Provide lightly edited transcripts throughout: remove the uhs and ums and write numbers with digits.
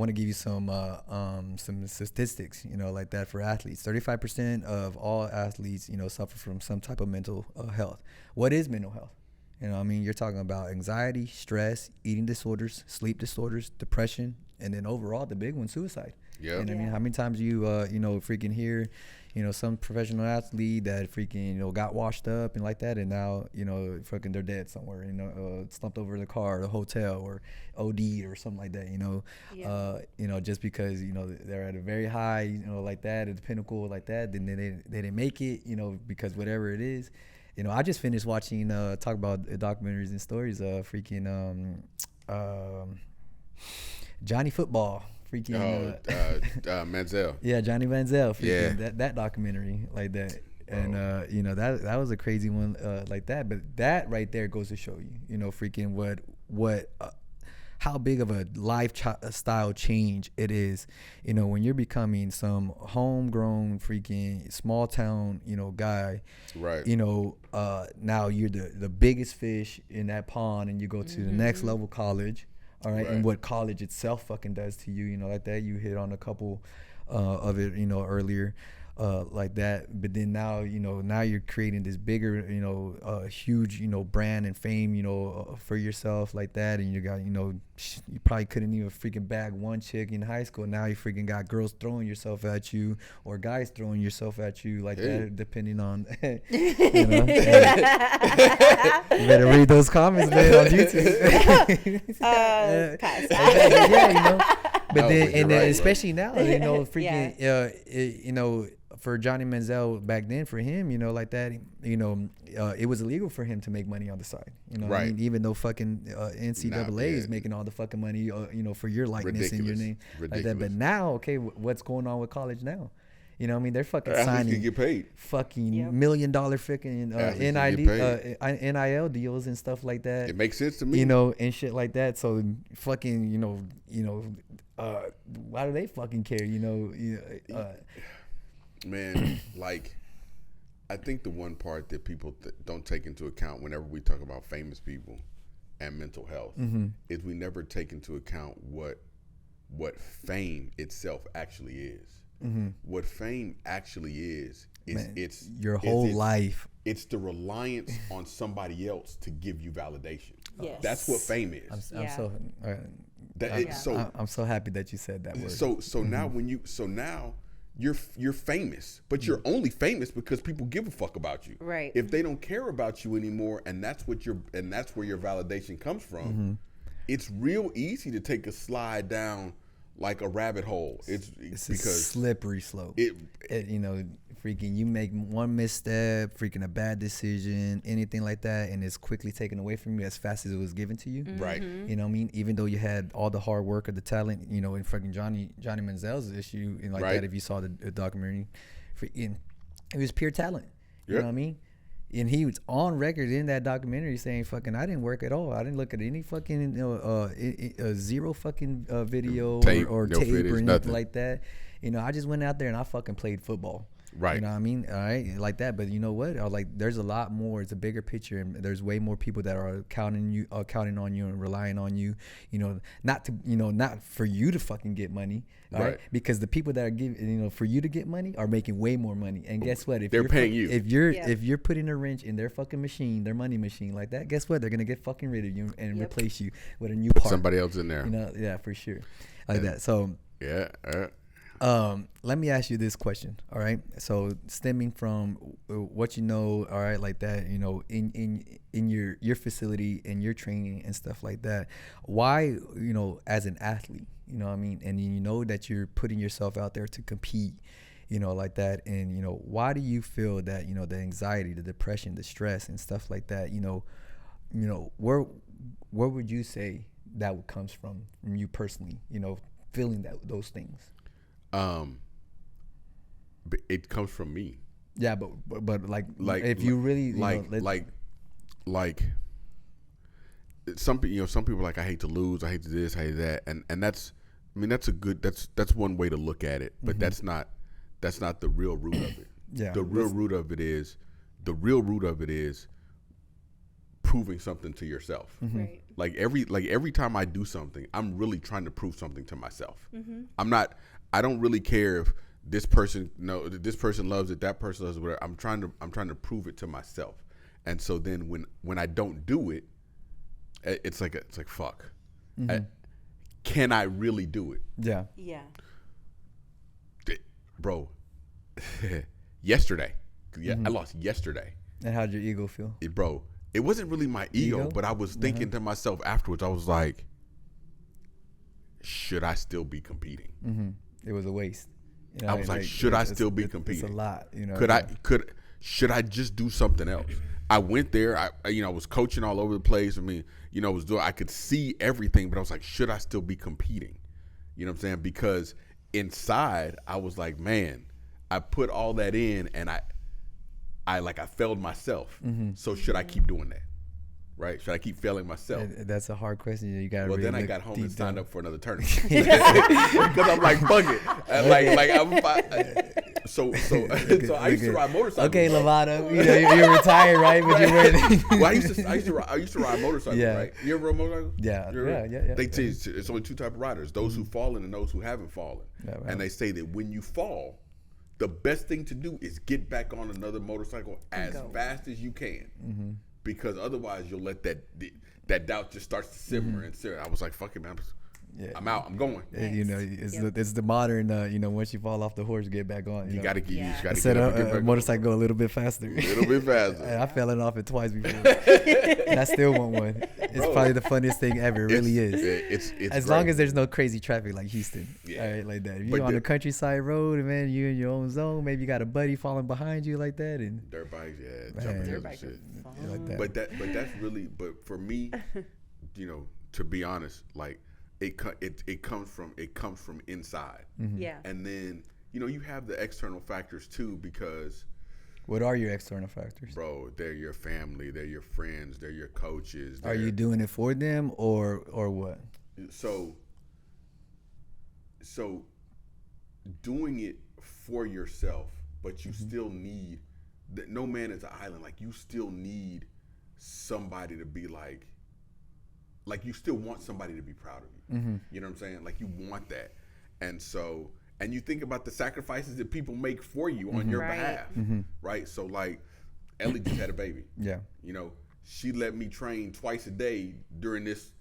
want to give you some statistics, like that for athletes. 35% of all athletes, suffer from some type of mental health. What is mental health? You're talking about anxiety, stress, eating disorders, sleep disorders, depression, and then overall the big one, suicide. Yeah. How many times you freaking hear, some professional athlete that freaking got washed up and like that, and now fucking they're dead somewhere, slumped over the car, or the hotel, or OD or something like that. Just because they're at a very high, like that, at the pinnacle like that, then they didn't make it, because whatever it is. I just finished watching talk about documentaries and stories of Johnny Football. Manziel. Yeah, Johnny Manziel. That documentary like that. And that was a crazy one like that. But that right there goes to show you, what how big of a lifestyle change it is, when you're becoming some homegrown freaking small town, guy, right? Now you're the biggest fish in that pond, and you go to the next level college. All right. And what college itself fucking does to you, like that. You hit on a couple of it, earlier, like that. But then now, now you're creating this bigger, huge, brand and fame, for yourself like that. And you got, you probably couldn't even freaking bag one chick in high school. Now you freaking got girls throwing yourself at you, or guys throwing yourself at you like that, depending on, you better read those comments, man, on YouTube. But then, right, especially now, freaking, for Johnny Manziel back then, for him, like that, it was illegal for him to make money on the side. Right. Even though fucking NCAA is making all the fucking money, for your likeness and your name, like that. But now, okay, what's going on with college now? They're fucking signing get paid. fucking $1 million freaking NIL deals and stuff like that. It makes sense to me. And shit like that. So fucking, why do they fucking care? Man, like, I think the one part that people don't take into account whenever we talk about famous people and mental health is we never take into account what fame itself actually is. What fame actually is it's your whole life. It's the reliance on somebody else to give you validation. Yes. That's what fame is. I'm so happy that you said that word. So now you're famous, but you're only famous because people give a fuck about you. Right. If they don't care about you anymore, and that's where your validation comes from, it's real easy to take a slide down like a rabbit hole. It's because a slippery slope. Freaking you make one misstep, freaking a bad decision, anything like that, and it's quickly taken away from you as fast as it was given to you. Right. You know what I mean? Even though you had all the hard work or the talent, in freaking Johnny Manziel's issue and like that, if you saw the documentary, it was pure talent. You know what I mean? And he was on record in that documentary saying, "Fucking, I didn't work at all. I didn't look at any fucking zero fucking video tape, or no tape footage, or anything nothing like that. I just went out there and I fucking played football. Right. You know what I mean? All right, like that. But you know what? There's a lot more. It's a bigger picture, and there's way more people that are counting on you and relying on you. Not for you to fucking get money, right? Because the people that are giving, for you to get money are making way more money. And guess what? If they're paying you. If you're putting a wrench in their fucking machine, their money machine like that, guess what? They're gonna get fucking rid of you and replace you with a new part. Somebody else in there. Yeah, for sure, like that. So yeah. Let me ask you this question, all right? So stemming from what all right, like that, in your facility and your training and stuff like that, why, as an athlete, what I mean, and that you're putting yourself out there to compete, like that, and why do you feel that the anxiety, the depression, the stress and stuff like that, where would you say that comes from you personally, feeling those things? It comes from me. Yeah, but like if you really some people are like, I hate to lose, I hate to this, I hate that, and that's that's one way to look at it, but that's not the real root of it. Yeah, the real root of it is proving something to yourself. Right. Like every time I do something, I'm really trying to prove something to myself. I don't really care if this person loves it, that person loves it, whatever. I'm trying to prove it to myself. And so then when I don't do it, it's like fuck. Can I really do it? Yeah. Yeah. Bro, yesterday. Yeah, I lost yesterday. And how'd your ego feel? Bro, it wasn't really my ego, but I was thinking to myself afterwards, I was like, should I still be competing? It was a waste. You know, I was like, should I still be competing? It's a lot, you know. Should I just do something else? I went there, I was coaching all over the place. I mean, I could see everything, but I was like, should I still be competing? You know what I'm saying? Because inside, I was like, man, I put all that in, and I failed myself. So should I keep doing that? Right? Should I keep failing myself? That's a hard question. You got. Well, really then I got home and signed down. up for another tournament because I'm like, fuck it. So I used to ride motorcycles. Okay, Lovato, you're retired, right? But you're ready. Well, I used to ride motorcycles, Yeah. right? You ever rode motorcycles? Yeah. They teach it's only two type of riders: those who fallen and those who haven't fallen. Yeah, right. And they say that when you fall, the best thing to do is get back on another motorcycle as fast as you can, because otherwise you'll let that doubt just starts to simmer and simmer. I was like, fuck it, man. I'm out. I'm going. It's the modern. Once you fall off the horse, get back on. You gotta get. You gotta Set get up and get a back motorcycle go a little bit faster. A little bit faster. I fell off it twice before, and I still want one. It's probably the funniest thing ever. It really is. It's as long as there's no crazy traffic like Houston, all right, like that. If you're on a countryside road, and man, you're in your own zone. Maybe you got a buddy falling behind you like that, and dirt bikes, jumping dirt bikes, shit. Like that. But that's really. But for me, to be honest, like. It comes from inside. Yeah. And then you have the external factors too, because what are your external factors? Bro, they're your family, they're your friends, they're your coaches. Are you doing it for them or what? So doing it for yourself, but you still need that. No man is an island. Like you still need somebody to be like you still want somebody to be proud of you. You know what I'm saying? Like you want that. And you think about the sacrifices that people make for you on your behalf. Right? So like Ellie just had a baby. Yeah. She let me train twice a day during this,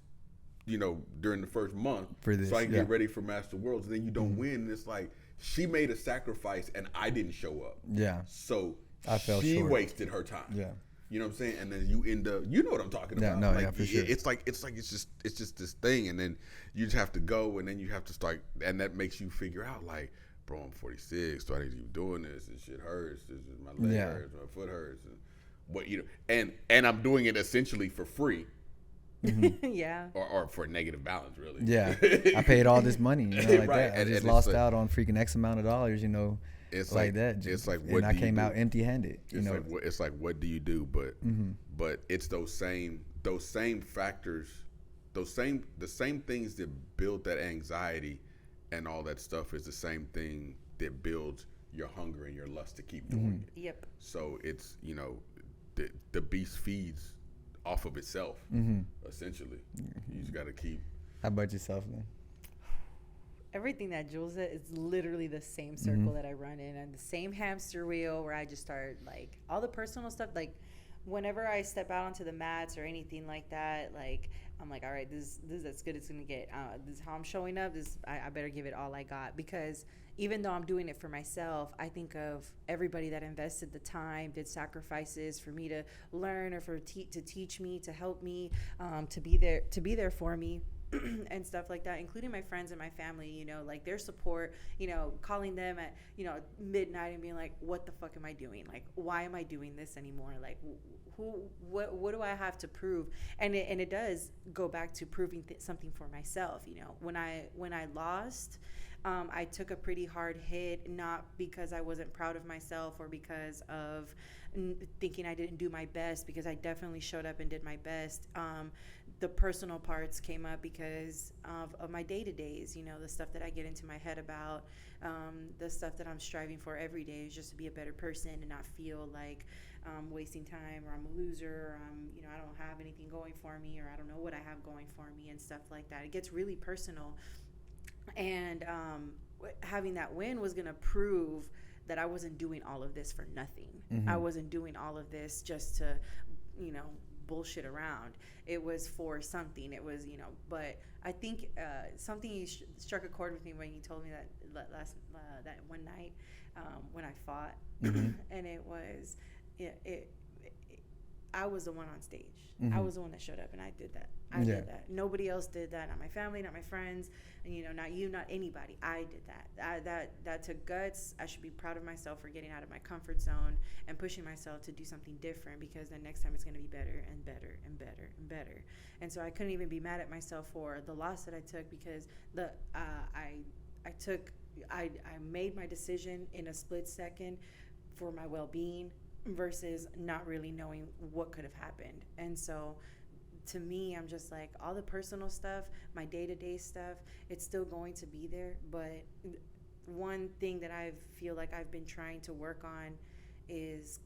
during the first month for this, so I can get ready for Master Worlds. And then you don't win. And it's like she made a sacrifice and I didn't show up. Yeah. So I felt she short. wasted her time. Yeah. You know what I'm saying? And then you end up, you know what I'm talking about. No, yeah, for sure. It's just this thing, and then you just have to go, and then you have to start, and that makes you figure out, like, bro, I'm 46, so I need to keep doing this. This shit hurts. This is my leg hurts, my foot hurts, and and I'm doing it essentially for free. Yeah. Or for negative balance, really. Yeah. I paid all this money, like right. that. I just lost out on freaking X amount of dollars, It's like that. It's like what and I came out empty-handed. It's like what do you do? But it's those same factors, the same things that build that anxiety and all that stuff is the same thing that builds your hunger and your lust to keep doing it. Yep. So it's the beast feeds off of itself essentially. You just got to keep. How about yourself, then? Everything that Jules said is literally the same circle that I run in, and the same hamster wheel where I just start like all the personal stuff. Like whenever I step out onto the mats or anything like that, like I'm like, all right, this is as good as it's gonna get. This is how I'm showing up. I better give it all I got, because even though I'm doing it for myself, I think of everybody that invested the time, did sacrifices for me to learn or to teach me, to help me, to be there for me. And stuff like that, including my friends and my family, like their support, calling them at, midnight and being like, what the fuck am I doing? Like, why am I doing this anymore? Like, what do I have to prove? And it does go back to proving something for myself. When I lost, I took a pretty hard hit, not because I wasn't proud of myself or because of thinking I didn't do my best, because I definitely showed up and did my best. the personal parts came up because of my day-to-days, you know, the stuff that I get into my head about, the stuff that I'm striving for every day is just to be a better person and not feel like I'm wasting time, or I'm a loser, or you know, I don't have anything going for me, or I don't know what I have going for me and stuff like that. It gets really personal. And having that win was going to prove that I wasn't doing all of this for nothing. I wasn't doing all of this just to, you know, bullshit around. It was for something. It was, you know, but I think something struck a chord with me when you told me that that one night when I fought, and it was, I was the one on stage. I was the one that showed up, and I did that. I did that. Nobody else did that. Not my family, not my friends, and you know, not you, not anybody. I did that. That took guts. I should be proud of myself for getting out of my comfort zone and pushing myself to do something different, because then next time it's going to be better and better and better and better. And so I couldn't even be mad at myself for the loss that I took, because I made my decision in a split second for my well-being versus not really knowing what could have happened. And so to me, I'm just like, all the personal stuff, my day-to-day stuff, it's still going to be there. But one thing that I feel like I've been trying to work on is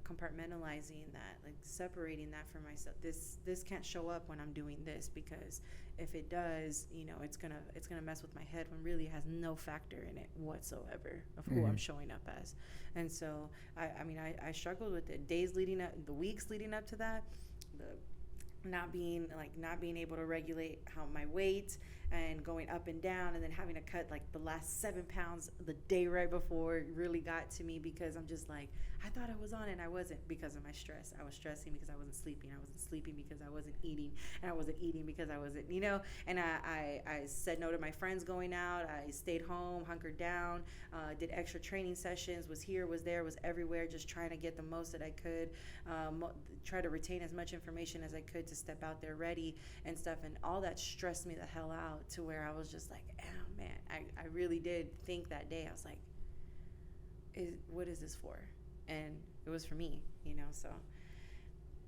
compartmentalizing that, like separating that from myself. This can't show up when I'm doing this, because if it does, you know, it's gonna mess with my head, when really it has no factor in it whatsoever of who I'm showing up as. And so I mean I struggled with it, the weeks leading up to that, not being able to regulate how my weight, and going up and down, and then having to cut like the last 7 pounds the day right before really got to me, because I'm just like, I thought I was on it and I wasn't, because of my stress. I was stressing because I wasn't sleeping. I wasn't sleeping because I wasn't eating, and I wasn't eating because I wasn't, you know. And I said no to my friends going out. I stayed home, hunkered down, did extra training sessions, was here, was there, was everywhere, just trying to get the most that I could, try to retain as much information as I could to step out there ready and stuff. And all that stressed me the hell out, to where I was just like, oh man, I really did think that day, I was like, what is this for? And it was for me, you know. So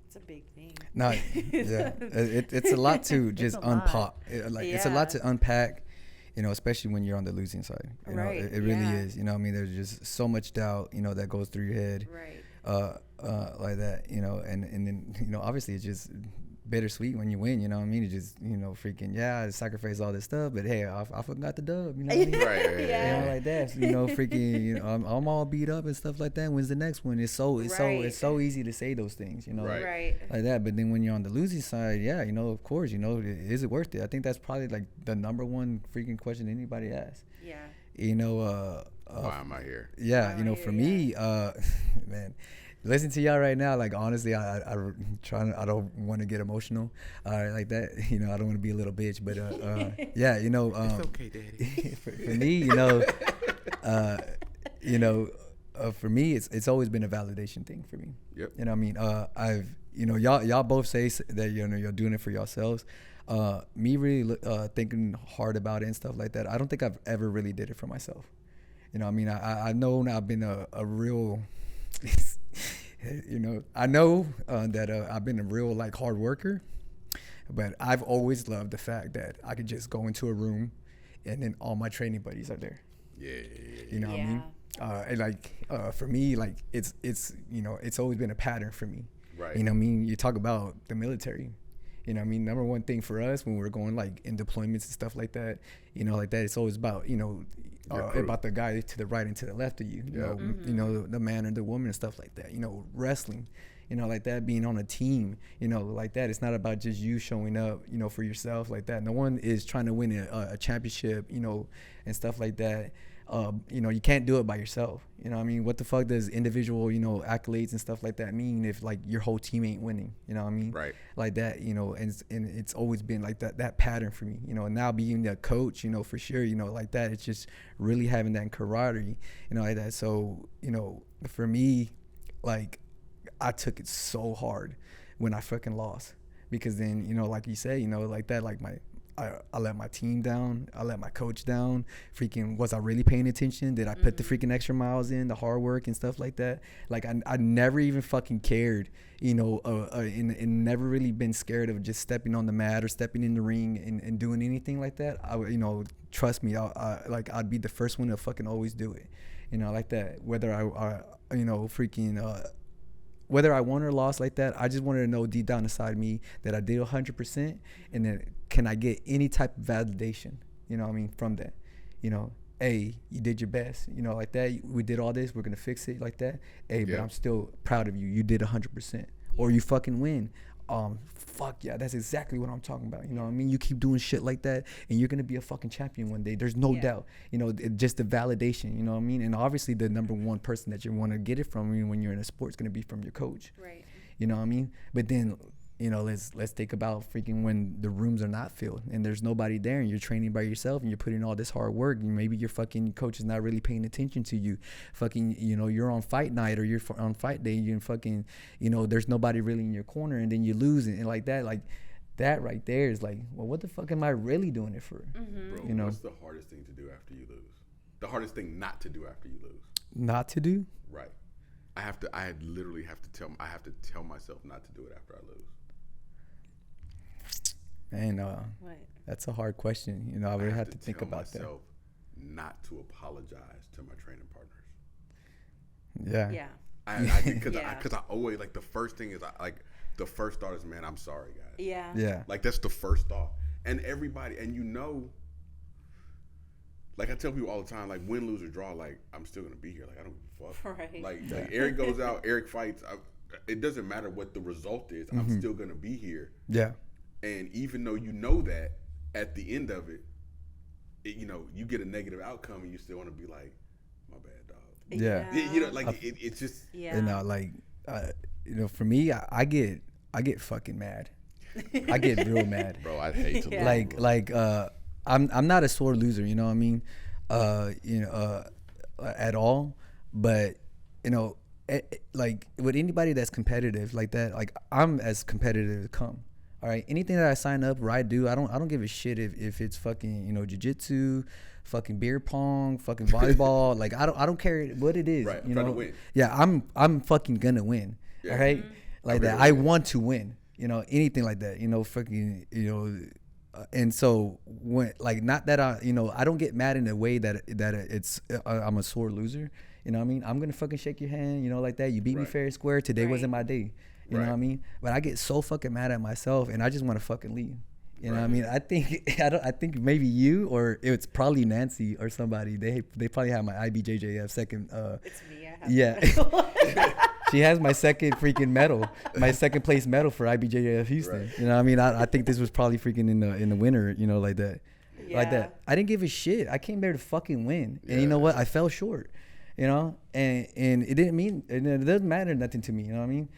it's a big thing. No, yeah, it's a lot to just unpack. It's a lot to unpack, you know, especially when you're on the losing side. You know, it really is. You know, I mean, there's just so much doubt, you know, that goes through your head, like that, you know, and then, you know, obviously it's just bittersweet when you win, you know what I mean? It just, you know, freaking, I sacrifice all this stuff, but hey, I forgot the dub, you know what I mean? Right. You know, like that, you know, freaking, you know, I'm all beat up and stuff like that. When's the next one? It's so easy to say those things, you know, like that. But then when you're on the losing side, you know, of course, you know, is it worth it? I think that's probably like the number one freaking question anybody asks. Yeah. You know, why am I here? Yeah, you know, for me, man, listen to y'all right now, like honestly, I don't want to get emotional, like that. You know, I don't want to be a little bitch, but yeah, you know, it's okay, Daddy. for me, you know, for me, it's always been a validation thing for me. Yep. You know what I mean? You know, y'all both say that, you know, you're doing it for yourselves. Me really thinking hard about it and stuff like that, I don't think I've ever really did it for myself. You know what I mean? I know I've been a real you know, I know that I've been a real like hard worker, but I've always loved the fact that I could just go into a room and then all my training buddies are there. You know what I mean? And like for me, like it's you know, it's always been a pattern for me. Right. You know what I mean? You talk about the military. You know what I mean? Number one thing for us when we're going like in deployments and stuff like that, you know, like that, it's always about, you know, about the guy to the right and to the left of you, you know, you know, the man and the woman and stuff like that, you know, wrestling, you know, like that, being on a team, you know, like that. It's not about just you showing up, you know, for yourself like that. No one is trying to win a championship, you know, and stuff like that. You know, you can't do it by yourself. You know what I mean? What the fuck does individual, you know, accolades and stuff like that mean if like your whole team ain't winning? You know what I mean? Right. Like that, you know, and it's always been like that pattern for me, you know, and now being a coach, you know, for sure, you know, like that, it's just really having that camaraderie, you know, like that. So, you know, for me, like I took it so hard when I fucking lost, because then, you know, like you say, you know, like that, like I let my team down. I let my coach down. Freaking, was I really paying attention? Did I put the freaking extra miles in, the hard work and stuff like that? Like, I never even fucking cared, you know, and never really been scared of just stepping on the mat or stepping in the ring and doing anything like that. You know, trust me, I'd be the first one to fucking always do it, you know, like that. Whether I you know, freaking, whether I won or lost like that, I just wanted to know deep down inside me that I did 100%, and then can I get any type of validation, you know what I mean, from that, you know, hey, you did your best, you know, like that, we did all this, we're going to fix it like that, hey, but I'm still proud of you, you did 100%, or you fucking win, fuck yeah, that's exactly what I'm talking about, you know what I mean, you keep doing shit like that, and you're going to be a fucking champion one day, there's no doubt, you know, just the validation, you know what I mean, and obviously the number one person that you want to get it from when you're in a sport is going to be from your coach, right? You know what I mean, but then, you know, let's think about freaking when the rooms are not filled and there's nobody there and you're training by yourself and you're putting all this hard work and maybe your fucking coach is not really paying attention to you, fucking, you know, you're on fight night or you're on fight day, you're fucking, you know, there's nobody really in your corner and then you lose it, and like that right there is like, well, what the fuck am I really doing it for? Bro, you know, what's the hardest thing to do after you lose? The hardest thing not to do after you lose? Not to do? Right. I literally have to tell myself not to do it after I lose. Man, that's a hard question. You know, I would have to think about that. Not to apologize to my training partners. Yeah. Yeah. Because I always, like, the first thing is the first thought is, man, I'm sorry, guys. Yeah. Yeah. Like, that's the first thought. And everybody, and you know, like I tell people all the time, like, win, lose, or draw, like, I'm still gonna be here. Like, I don't give a fuck. Right. Like Eric goes out, Eric fights. It doesn't matter what the result is. I'm still gonna be here. Yeah. And even though you know that, at the end of it, you know, you get a negative outcome, and you still want to be like, my bad, dog. Yeah. You know, like it's just. Yeah. You know, like, you know, for me, I get fucking mad. I get real mad. Bro, I hate to lose. Like, I'm not a sore loser. You know what I mean? You know, at all. But you know, like with anybody that's competitive like that, like I'm as competitive as come. All right, anything that I sign up or I do, I don't give a shit if it's fucking, you know, jiu-jitsu, fucking beer pong, fucking volleyball. Like I don't care what it is. Right, you trying know, to win. Yeah, I'm fucking gonna win. Yeah. All right, like that. really I want to win. You know, anything like that. You know, fucking, you know. And so when, like, not that I, you know, I don't get mad in a way that it's I'm a sore loser. You know what I mean? I'm gonna fucking shake your hand. You know, like that. You beat me fair and square. Today wasn't my day. You know what I mean? But I get so fucking mad at myself, and I just want to fucking leave. You know what I mean? I think maybe you, or it's probably Nancy or somebody. They probably have my IBJJF second. It's me. I have She has my second freaking medal, my second place medal for IBJJF Houston. Right. You know what I mean? I think this was probably freaking in the winter. You know, like that. Yeah. Like that. I didn't give a shit. I came there to fucking win, and you know what? I fell short. You know, and it didn't mean, and it doesn't matter nothing to me. You know what I mean?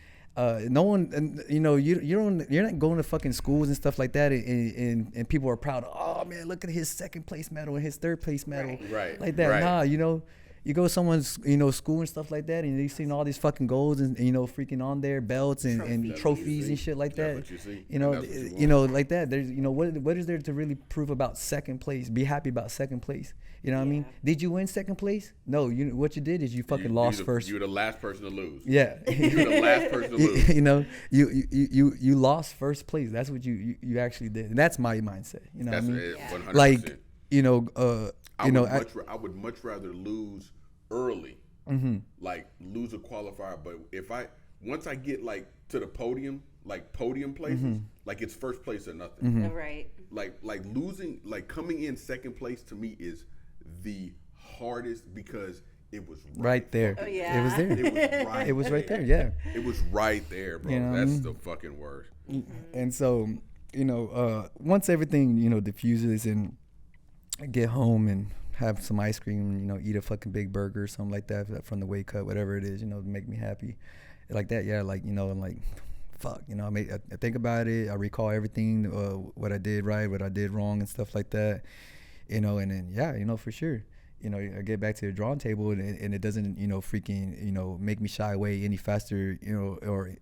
No one, you know, you're not going to fucking schools and stuff like that, and people are proud. Oh man, look at his second place medal and his third place medal, right? Like that. Right. Nah, you know, you go to someone's, you know, school and stuff like that, and you see all these fucking golds and you know, freaking on their belts and trophies and shit like that. You know, like that. There's, you know, what is there to really prove about second place? Be happy about second place. You know what I mean? Did you win second place? No. What you did is you fucking lost first. You were the last person to lose. Yeah. You were the last person to lose. You know, you lost first place. That's what you actually did. And that's my mindset. You know what I mean? 100%. Like, you know, I would much rather lose early, like lose a qualifier. But once I get like to the podium, like podium places, like it's first place or nothing. Right. Like losing, like coming in second place to me is the hardest because it was right there. Oh, yeah. It was there. It was right. It was right there. Yeah. It was right there, bro. You know That's the fucking word. And so, you know, once everything, you know, diffuses and I get home and have some ice cream, you know, eat a fucking big burger or something like that from the weight cut, whatever it is, you know, to make me happy. Like that, yeah, like, you know, I'm like, fuck, you know, I think about it, I recall everything, what I did right, what I did wrong and stuff like that, you know, and then, yeah, you know, for sure, you know, I get back to the drawing table and it doesn't, you know, freaking, you know, make me shy away any faster, you know, or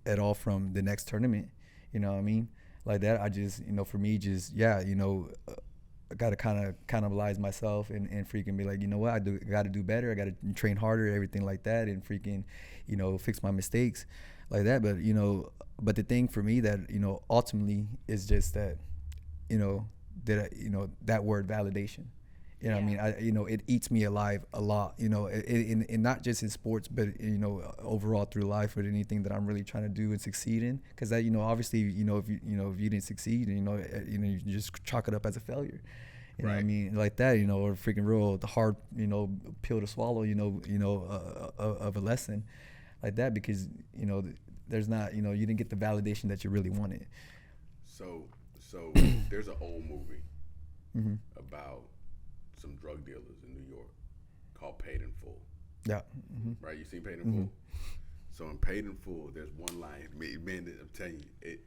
at all from the next tournament, you know what I mean? like that. I just, for me, just, yeah, I got to kind of cannibalize myself and freaking be like, you know what, I got to do better. I got to train harder, everything like that, and freaking, fix my mistakes like that. But, but the thing for me that, ultimately is just that, that word validation. You know what I mean? It eats me alive a lot, and not just in sports, but, overall through life with anything that I'm really trying to do and succeed in. Because that, obviously, if you didn't succeed, you just chalk it up as a failure. You know what I mean? Like that, or freaking real, the hard, pill to swallow, of a lesson like that, because, there's not, you didn't get the validation that you really wanted. So there's an old movie about some drug dealers in New York called Paid in Full. Yeah. Right? You seen Paid in Full? So in Paid in Full, there's one line, man, I'm telling you,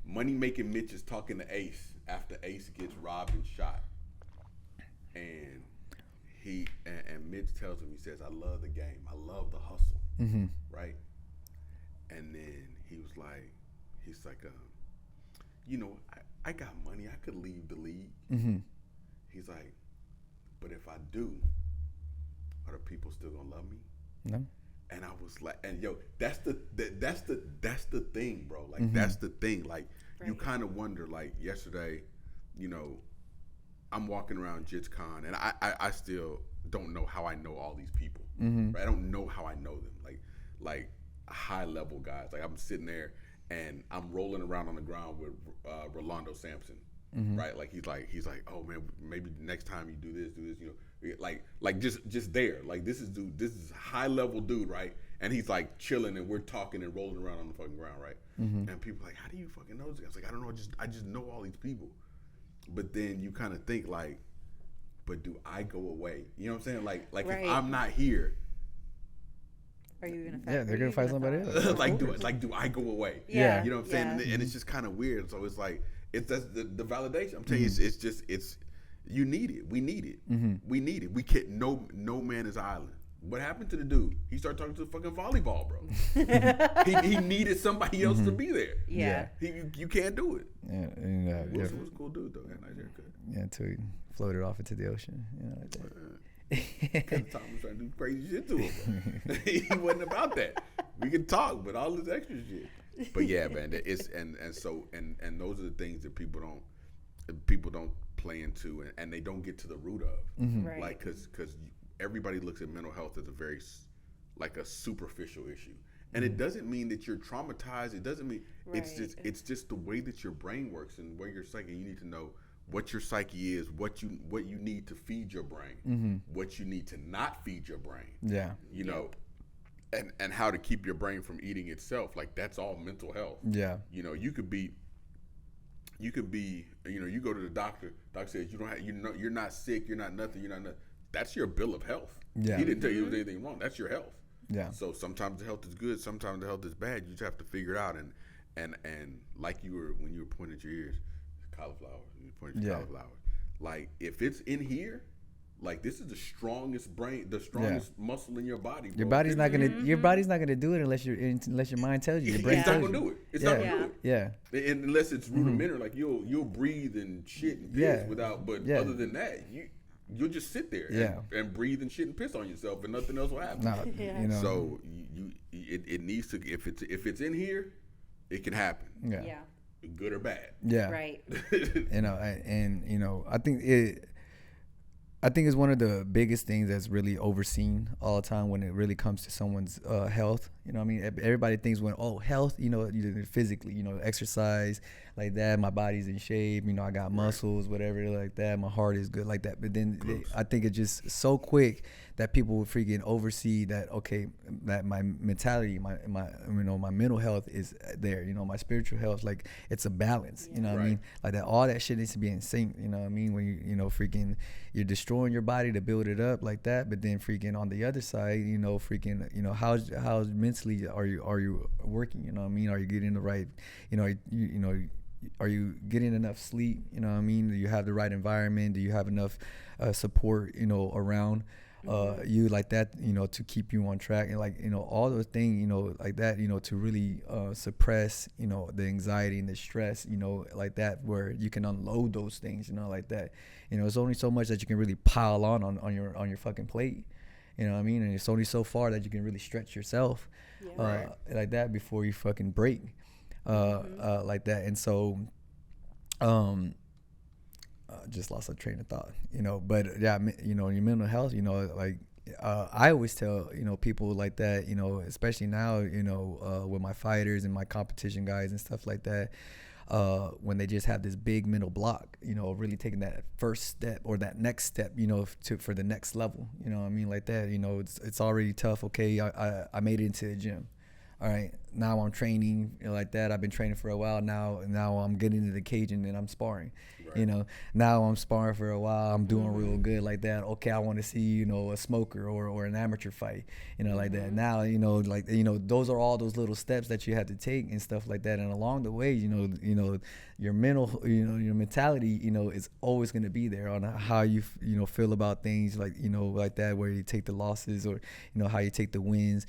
Money Making Mitch is talking to Ace after Ace gets robbed and shot. And Mitch tells him, he says, I love the game. I love the hustle. Right? And then he's like, I got money. I could leave the league. He's like, but if I do, are the people still gonna love me? No. And I was like, and yo, that's the thing, bro. Like that's the thing. Like you kind of wonder. Like yesterday, I'm walking around JitsCon, and I still don't know how I know all these people. Right? I don't know how I know them. Like high level guys. Like I'm sitting there and I'm rolling around on the ground with Rolando Sampson. Right, like he's like, oh man, maybe next time you do this, like just there, like this is a high level dude, right? And he's like chilling, and we're talking and rolling around on the fucking ground, right? And people are like, how do you fucking know this guy? It's like, I don't know, I just know all these people. But then you kind of think like, but do I go away? You know what I'm saying? Like if I'm not here, are you gonna fight? Yeah, they're gonna fight somebody else. do I go away? Yeah. You know what I'm saying? And it's just kind of weird. So it's like. It's the validation. I'm telling you, it's you need it. We need it. We need it. We can't. No man is island. What happened to the dude? He started talking to fucking volleyball, bro. he needed somebody else to be there. Yeah. You can't do it. Yeah, and Wilson was a cool dude though. Had a nice haircut. Yeah, until he floated off into the ocean. Like that. Because Tom was trying to do crazy shit to him. Bro. He wasn't about that. We could talk, but all this extra shit. But yeah, man, it's and those are the things that people don't play into, and they don't get to the root of, Right. Like because everybody looks at mental health as a very like a superficial issue, and it doesn't mean that you're traumatized. It doesn't mean it's just the way that your brain works and where your psyche. You need to know what your psyche is, what you need to feed your brain, what you need to not feed your brain. Yeah, know. And how to keep your brain from eating itself, like that's all mental health. Yeah, you could be, you go to the doctor. Doctor says you don't have, you're not sick, you're not nothing, That's your bill of health. Yeah, he didn't tell you there was anything wrong. That's your health. Yeah. So sometimes the health is good, sometimes the health is bad. You just have to figure it out. And like when you were pointing at your ears, cauliflower. You pointed at cauliflower. Like if it's in here. Like this is the strongest muscle in your body. Bro. Your body's not gonna do it unless your mind tells you. Your brain it's not gonna do it. It's not gonna do it. Yeah. And unless it's rudimentary, like you'll breathe and shit and piss without. But other than that, you'll just sit there and breathe and shit and piss on yourself, and nothing else will happen. No, So it needs to. If it's in here, it can happen. Yeah. Good or bad. Yeah. Right. I think it's one of the biggest things that's really overseen all the time when it really comes to someone's health. You know what I mean? Everybody thinks health, physically, exercise like that. My body's in shape, I got muscles, whatever like that. My heart is good like that. But then I think it's just so quick that people would freaking oversee that, okay, that my mentality, my mental health is there, my spiritual health, like it's a balance, you know what I mean? Like that, all that shit needs to be in sync, you know what I mean? When freaking, you're destroying your body to build it up like that, but then freaking on the other side, how's mentally are you working, you know what I mean? Are you getting the right, are you getting enough sleep, you know what I mean? Do you have the right environment? Do you have enough support, around? you like that, to keep you on track, and like, all those things, like that, to really suppress, the anxiety and the stress, like that, where you can unload those things, like that. It's only so much that you can really pile on your fucking plate. You know what I mean? And it's only so far that you can really stretch yourself, like that, before you fucking break, like that. And so, just lost a train of thought, but yeah, your mental health, like, I always tell, people like that, especially now, with my fighters and my competition guys and stuff like that, when they just have this big mental block, really taking that first step or that next step, for the next level, what I mean, like that, it's already tough. Okay, I made it into the gym. All right, now I'm training, like that. I've been training for a while now. Now I'm getting into the cage and then I'm sparring. Right. Now I'm sparring for a while. I'm doing real good, like that. Okay, I want to see, a smoker or an amateur fight, like that. Now, like, those are all those little steps that you have to take and stuff like that. And along the way, your mental, your mentality, is always going to be there on how you, feel about things, like, like that, where you take the losses or, how you take the wins,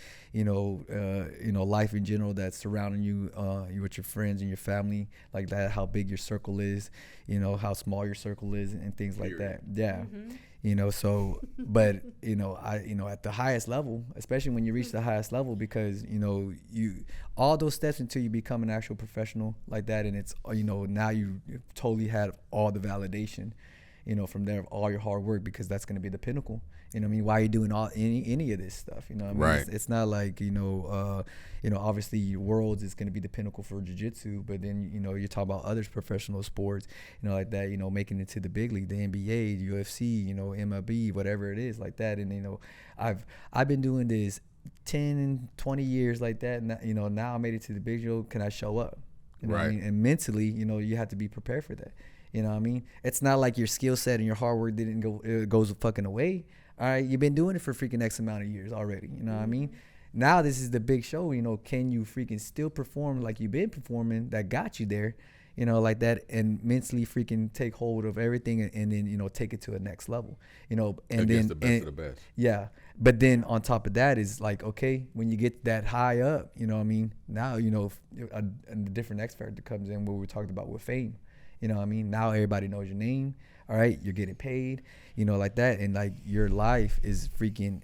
life in general that's surrounding you, you with your friends and your family, like that, how big your circle is, how small your circle is, and things like that. Yeah. So, but, at the highest level, especially when you reach the highest level, because, you, all those steps until you become an actual professional like that. And it's, now you totally had all the validation, from there, of all your hard work, because that's going to be the pinnacle. What I mean? Why are you doing any of this stuff? What I mean? Right. It's not like, obviously Worlds is going to be the pinnacle for jiu-jitsu, but then, you talk about other professional sports, like that, making it to the big league, the NBA, the UFC, MLB, whatever it is, like that. And, I've been doing this 10 and 20 years like that. And, now I made it to the big league. Can I show up? What I mean? And mentally, you have to be prepared for that. What I mean? It's not like your skill set and your hard work goes fucking away. All right, you've been doing it for freaking X amount of years already. What I mean? Now this is the big show. Can you freaking still perform like you've been performing that got you there? Like that, and mentally freaking take hold of everything, and then, take it to the next level. And against then the best of the best. Yeah. But then on top of that is like, okay, when you get that high up, what I mean? Now, a different X factor comes in, what we talked about with fame. What I mean? Now everybody knows your name. All right, you're getting paid, like that, and like your life is freaking,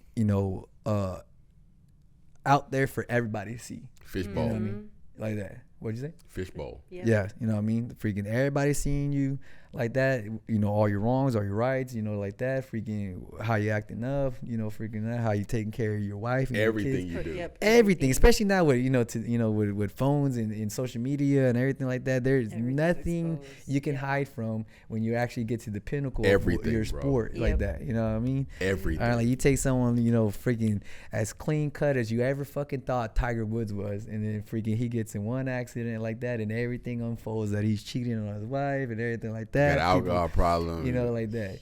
out there for everybody to see. Fishbowl. What I mean? Like that. What'd you say? Fishbowl. Yeah. What I mean? Freaking everybody seeing you like that, all your wrongs, all your rights, like that, freaking how you acting up, freaking that, how you taking care of your wife and everything your kids. You do. Yep, everything, especially now with, with phones and social media and everything like that, there's nothing you can hide from when you actually get to the pinnacle of your sport, like that. What I mean? Everything. Like you take someone, freaking as clean cut as you ever fucking thought Tiger Woods was, and then freaking he gets in one accident like that, and everything unfolds that he's cheating on his wife and everything like that. Got alcohol problem. Like that.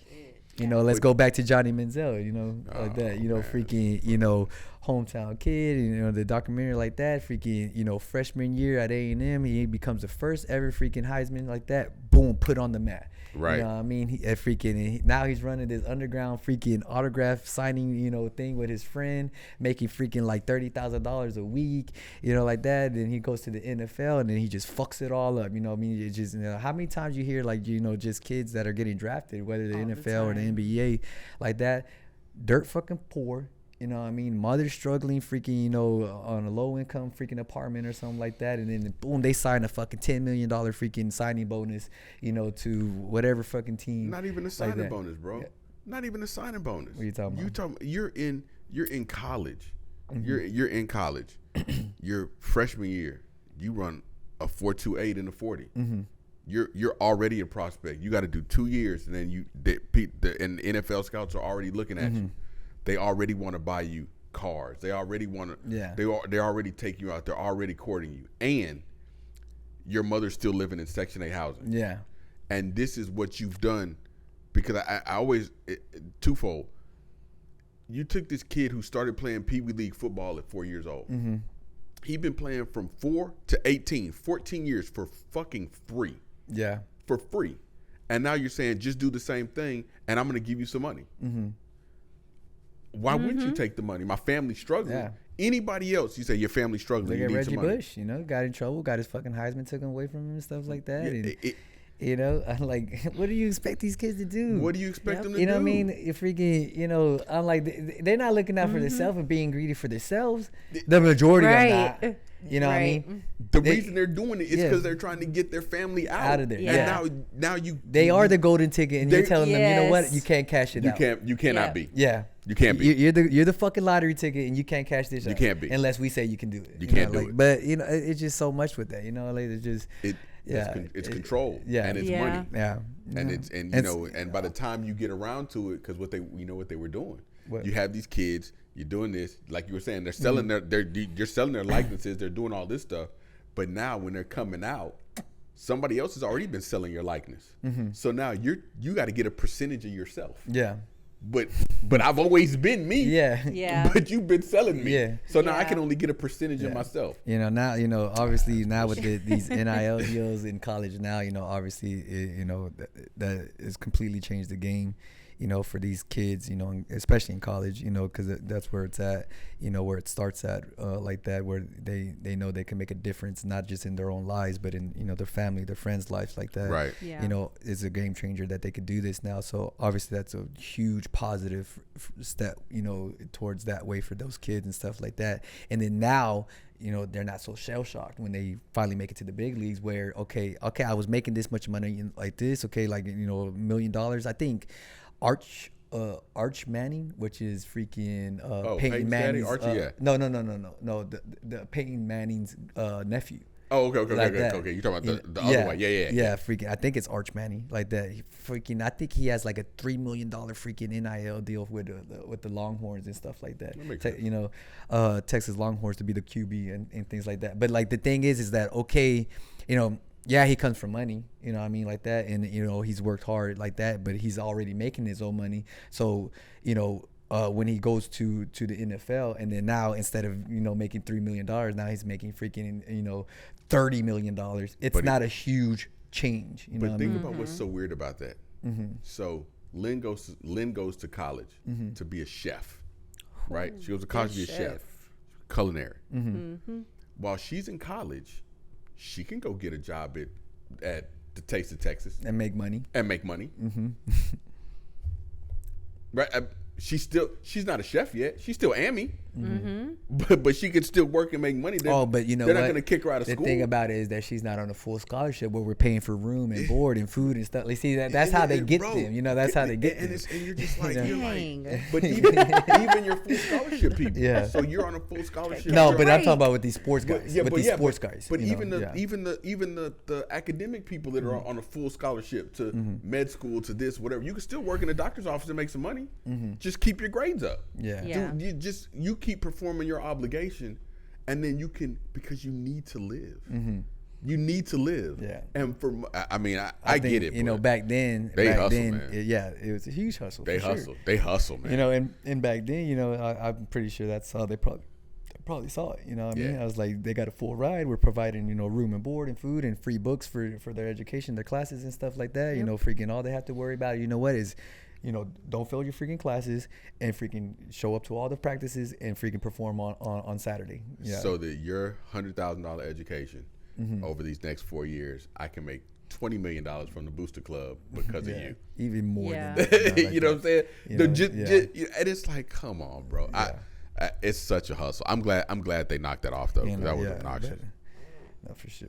Let's go back to Johnny Manziel, like that. Freaking, hometown kid, the documentary like that. Freaking, freshman year at A&M, he becomes the first ever freaking Heisman like that. Boom, put on the mat. Right. What I mean? Now he's running this underground freaking autograph signing, thing with his friend, making freaking like $30,000 a week, like that. Then he goes to the NFL and then he just fucks it all up. I mean, it's just, how many times you hear like, just kids that are getting drafted, whether the NFL or the NBA, like that, dirt fucking poor. What I mean? Mother struggling freaking, on a low income freaking apartment or something like that. And then boom, they sign a fucking $10 million freaking signing bonus, to whatever fucking team. Not even a signing bonus, bro. Yeah. Not even a signing bonus. What are you talking about? You're in college. Mm-hmm. You're in college. Your freshman year, you run a 4.28 in the 40. Mm-hmm. You're already a prospect. You got to do 2 years, and then and the NFL scouts are already looking at you. They already want to buy you cars. They already want to. Yeah. They already take you out. They're already courting you, and your mother's still living in Section 8 housing. Yeah. And this is what you've done, because I always twofold. You took this kid who started playing Pee Wee League football at 4 years old. Mm-hmm. He'd been playing from 4 to 18, 14 years for fucking free. Yeah. For free, and now you're saying just do the same thing, and I'm going to give you some money. Mm-hmm. Why wouldn't you take the money? My family's struggling. Yeah. Anybody else, you say your family's struggling. Look You at need Reggie some money. Bush, you know, got in trouble, got his fucking Heisman taken away from him and stuff like that. Yeah, And, you know, I'm like, what do you expect these kids to do? What do you expect them to do? You know what I mean? If freaking, you know, I'm like, they're not looking out for themselves and being greedy for themselves. The majority are not. You know what I mean? The reason they're doing it is because they're trying to get their family out of there. Yeah. And now you They are the golden ticket, and you're telling them, you know what? You can't cash it out. You cannot be. Yeah. You can't be. You're the fucking lottery ticket, and you can't cash this out. You can't be. Unless we say you can do it. You can't know, do like, it. But, you know, it's just so much with that. You know, like, it's just... It's control. Yeah. And it's Yeah. money. Yeah. And it's you know, and by the time you get around to it, because what they were doing. What? You have these kids, you're doing this, like you were saying, they're selling you're selling their likenesses, they're doing all this stuff. But now when they're coming out, somebody else has already been selling your likeness. So now you got to get a percentage of yourself. Yeah. But I've always been me. Yeah. Yeah. But you've been selling me. Yeah. So now I Yeah. can only get a percentage of myself. You know, now, you know, obviously now with these NIL deals in college now, you know, obviously, you know, that has completely changed the game, you know, for these kids, you know, especially in college, you know, because that's where it's at, you know, where it starts at, like that, where they know they can make a difference, not just in their own lives, but in, you know, their family, their friends' lives like that. Right. Yeah. You know, it's a game changer that they could do this now. So obviously that's a huge positive step, you know, towards that way for those kids and stuff like that. And then now, you know, they're not so shell shocked when they finally make it to the big leagues where, okay, I was making this much money like this. Okay. Like, you know, $1 million, I think Arch Manning, which is freaking Peyton Manning's no, the Peyton Manning's nephew. Oh, okay. Like Okay. You're talking about the other way. Yeah. Freaking, I think it's Arch Manning, like that. I think he has like a $3 million freaking NIL deal with the Longhorns and stuff like that. You know, Texas Longhorns to be the QB and things like that. But like the thing is that, okay, you know, yeah, he comes from money, you know what I mean, like that. And, you know, he's worked hard like that, but he's already making his own money. So, you know, when he goes to the NFL, and then now instead of, you know, making $3 million, now he's making freaking, you know, $30 million. It's not a huge change. You know but think about what's so weird about that. So Lynn goes to college to be a chef, right? She goes to college to be a chef, culinary. While she's in college, she can go get a job at the Taste of Texas and make money. Right? She's not a chef yet. She's still Amy, but she can still work and make money. But you know they're what? not going to kick her out of school. The thing about it is that she's not on a full scholership where we're paying for room and board and food and stuff. Like, see, that's how they get them. You know, that's how they get them. And you're just like, Dang. but even your full scholarship people. Yeah. So you're on a full scholarship. No, but I'm talking about with these sports guys. But even the academic people that are on a full scholarship to med school, to this, whatever, you can still work in a doctor's office and make some money. Just keep your grades up. Yeah. You keep performing your obligation, and then you can, because you need to live. You need to live. Yeah. And I think, get it. You know, back then, man. It was a huge hustle. They hustle, man. You know, and back then, you know, I'm pretty sure that's how they probably saw it. You know what I mean? I was like, they got a full ride. We're providing, you know, room and board and food and free books for their education, their classes and stuff like that. You know, freaking all they have to worry about, you know what, is, you know, don't fail your freaking classes and freaking show up to all the practices and freaking perform on Saturday. Yeah. So that your $100,000 education over these next 4 years, I can make $20 million from the Booster Club because of you. Even more than that. Like you know what I'm saying? You know, and it's like, come on, bro. It's such a hustle. I'm glad they knocked that off though, because that was obnoxious. No, for sure.